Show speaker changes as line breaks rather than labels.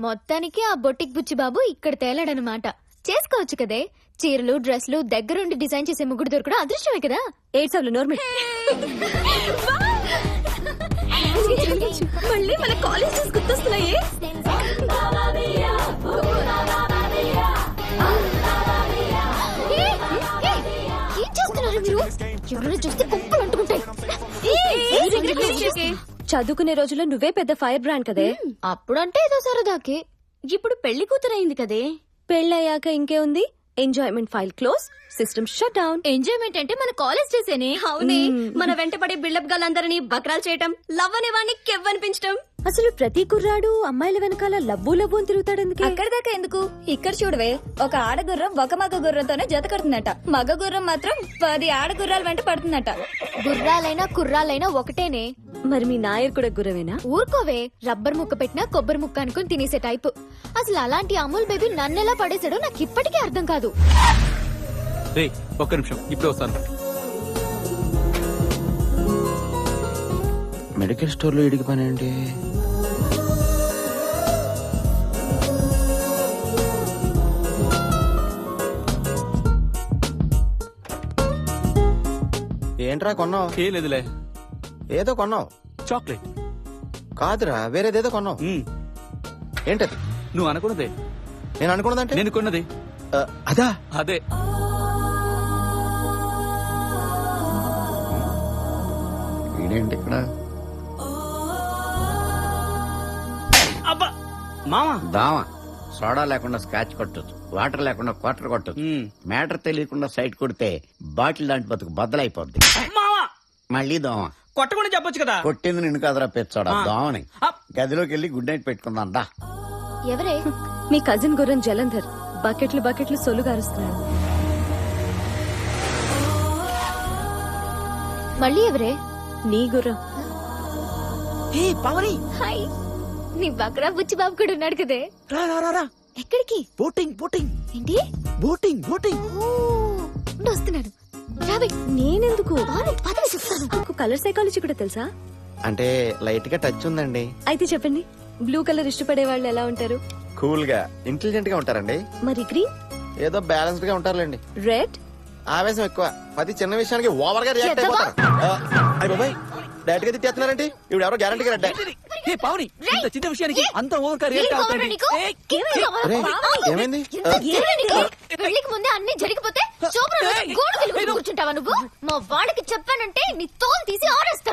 మొత్తానికి ఆ బొట్టిక్ బుచ్చిబాబు ఇక్కడ తేలాడనమాట. చేసుకోవచ్చు కదే, చీరలు డ్రెస్లు దగ్గరుండి డిజైన్ చేసే ముగ్గురు దొరకడం అదృష్టమే కదా.
ఏడ్సవులు నోర్మి.
మళ్ళీ మన కాలేజ్ గుర్తొస్తున్నాయే. ఏం చేస్తున్నారు మీరు? ఎవరైనా చూస్తే కుప్పలు అంటుకుంటాయి.
చదువుకునే రోజుల్లో నువ్వే పెద్ద ఫైర్ బ్రాండ్ కదే.
అప్పుడంటే ఏదో సరదాకి.
ఇప్పుడు పెళ్లి కూతురైంది కదే. పెళ్ళయ్యాక ఇంకే ఉంది, enjoyment file close, system shut down.
Enjoyment అంటే మన కాలేజ్ చేసేనే.
అవునే, మన వెంటపడే బిల్డప్ గాలందరినీ బక్రాలు చేయటం, లవ్ అనే వాడిని కెవ్వనిపించటం. అసలు ప్రతి కుర్రాడు అమ్మాయిల వెనకాల లవ్వు లవ్వు అని తిరుగుతాడు.
అక్కడి దాకా ఎందుకు, ఇక్కడ చూడవే, ఒక ఆడగుర్రం ఒక మగ గుర్రంతోనే జత కడుతుందట. మగ గుర్రం మాత్రం 10 ఆడగుర్రాల వెంట పడుతుందట.
గుర్రాలైనా కుర్రాలైనా ఒకటేనే.
మరి మీ నాయర్ కూడా గుర్రమేనా?
ఊరుకోవే, రబ్బర్ ముక్క పెట్టినా కొబ్బరి ముక్క అనుకుని తినేసే టైపు. అసలు అలాంటి అమూల్ బేబీ నన్నెలా పడేసాడో నాకు ఇప్పటికీ అర్థం కాదు.
ఒక్క నిమిషం, ఇప్పుడు వస్తాను.
మెడికల్ స్టోర్ లో ఇడికి పని ఏంటి? ఏంట్రా కొన్నావు?
ఏ లేదులే,
ఏదో కొన్నావు.
చాక్లెట్
కాదురా, వేరేదేదో కొన్నావు. ఏంటది?
నువ్వు అనుకున్నదే.
నేను అనుకున్నదంటే
నేను కొన్నది
అదా?
అదే.
ఏంటి ఇక్కడ?
అబ్బా మామా,
దామా సోడా లేకుండా స్కాచ్ కొట్టచ్చు, వాటర్ లేకుండా క్వార్టర్ కొట్టచ్చు. మ్యాటర్ తెలియకుండా సైట్ కొడితే బాటిల్ లాంటి బతుకు బద్దలైపోద్ది.
మామా
మళ్ళీ దోమ
కొట్టకుండా చెప్పొచ్చు కదా.
కొట్టింది నిన్ను కదరా పెచ్చోడా, దోమని. గదిలోకి వెళ్ళి గుడ్ నైట్ పెట్టుకుందాం దా.
ఎవరే?
మీ కజిన్ గుర్రం జలంధర్ బకెట్లు బకెట్లు సొల్లు గారుస్తున్నాడు.
మళ్ళీ ఎవరే?
నీ గుర్రం.
హాయ్, నీ బక్రా బుచ్చిబాబు కూడా ఉన్నాడు కదే.
రా
ఎక్కడికి?
బోటింగ్ బోటింగ్
ఏంటి?
Boating boating.
వస్తున్నాడు. రావే.
నేనెందుకు?
పదవి చూస్తాను.
నాకు కలర్ సైకాలజీ కూడా తెలుసా?
అంటే లైట్ గా టచ్ ఉందండి.
అయితే చెప్పండి, బ్లూ కలర్ ఇష్టపడే వాళ్ళు ఎలా ఉంటారు?
కూల్ గా ఇంటెలిజెంట్ గా ఉంటారండి.
మరి గ్రీన్?
ఏదో బ్యాలెన్స్డ్ గా ఉంటారులేండి.
రెడ్?
ఆవేశం ఎక్కువ, ప్రతి చిన్న విషయానికి ఓవర్ గా రియాక్ట్ అయిపోతారు. అయ్య బాబాయ్, డైరెక్ట్ గా తిట్టేస్తున్నారంటే ఇప్పుడు ఎవరో గ్యారంటీ గా రెడ్.
హే పావని, ఇంత చిన్న విషయానికి అంత ఓవర్ రియాక్ట్ అవుతుంది.
ఏమైంది?
పెళ్లికి ముందే అన్ని జరిగిపోతే కూర్చుంటావా నువ్వు? మా వాడికి చెప్పానంటే నీ తోలు తీసి ఆరేస్తారు.